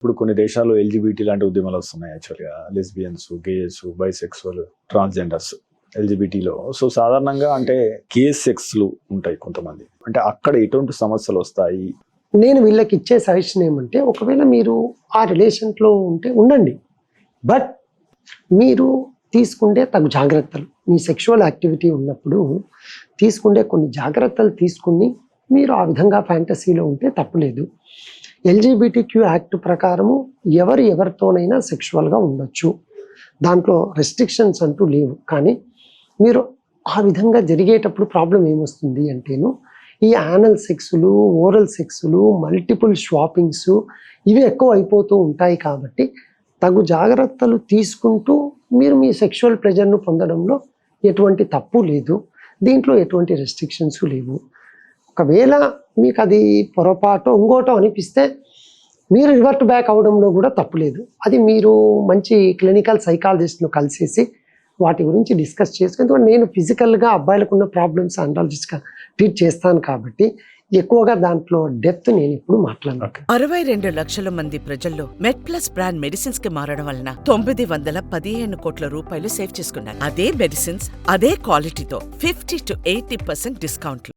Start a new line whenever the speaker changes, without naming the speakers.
ఇప్పుడు కొన్ని దేశాల్లో ఎల్జిబిటీ లాంటి ఉద్యమాలు వస్తున్నాయి. యాక్చువల్గా లెస్బియన్స్, గేయస్, బైసెక్సువల్, ట్రాన్స్జెండర్స్ ఎల్జిబిటీలో. సో సాధారణంగా అంటే కేస్ సెక్స్లు ఉంటాయి కొంతమంది, అంటే అక్కడ ఎటువంటి సమస్యలు వస్తాయి?
నేను వీళ్ళకి ఇచ్చే సజెషన్ ఏమంటే, ఒకవేళ మీరు ఆ రిలేషన్లో ఉంటే ఉండండి, బట్ మీరు తీసుకుంటే తగు జాగ్రత్తలు, మీ సెక్షువల్ యాక్టివిటీ ఉన్నప్పుడు తీసుకుంటే కొన్ని జాగ్రత్తలు తీసుకుని మీరు ఆ విధంగా ఫ్యాంటసీలో ఉంటే తప్పులేదు. ఎల్జిబిటిక్యూ యాక్ట్ ప్రకారము ఎవరితోనైనా సెక్షువల్గా ఉండొచ్చు, దాంట్లో రెస్ట్రిక్షన్స్ అంటూ లేవు. కానీ మీరు ఆ విధంగా జరిగేటప్పుడు ప్రాబ్లం ఏమొస్తుంది అంటేను, ఈ యానల్ సెక్సులు, ఓరల్ సెక్సులు, మల్టిపుల్ షాపింగ్స్ ఇవి ఎక్కువ అయిపోతూ ఉంటాయి. కాబట్టి తగు జాగ్రత్తలు తీసుకుంటూ మీరు మీ సెక్షువల్ ప్లెజర్ను పొందడంలో ఎటువంటి తప్పు లేదు, దీంట్లో ఎటువంటి రెస్ట్రిక్షన్స్ లేవు. ఒకవేళ మీకు అది పొరపాటు ఇంకోటో అనిపిస్తే మీరు రివర్ట్ బ్యాక్ అవడంలో కూడా తప్పు లేదు. అది మీరు మంచి క్లినికల్ సైకాలజిస్ట్ను కలిసేసి వాటి గురించి డిస్కస్ చేసుకుని, ఎందుకంటే నేను ఫిజికల్గా అబ్బాయిలకు ఉన్న ప్రాబ్లమ్స్ అండాలజిస్ట్గా ట్రీట్ చేస్తాను కాబట్టి ఎక్కువగా దాంట్లో డెప్త్ నేను ఇప్పుడు మాట్లాడను.
62 లక్షల మంది ప్రజల్లో మెడ్ప్లస్ బ్రాండ్ మెడిసిన్స్ కి మారడం వలన 915 కోట్ల రూపాయలు సేవ్ చేసుకున్నారు. అదే మెడిసిన్స్ అదే క్వాలిటీతో 50 to 80% డిస్కౌంట్లు.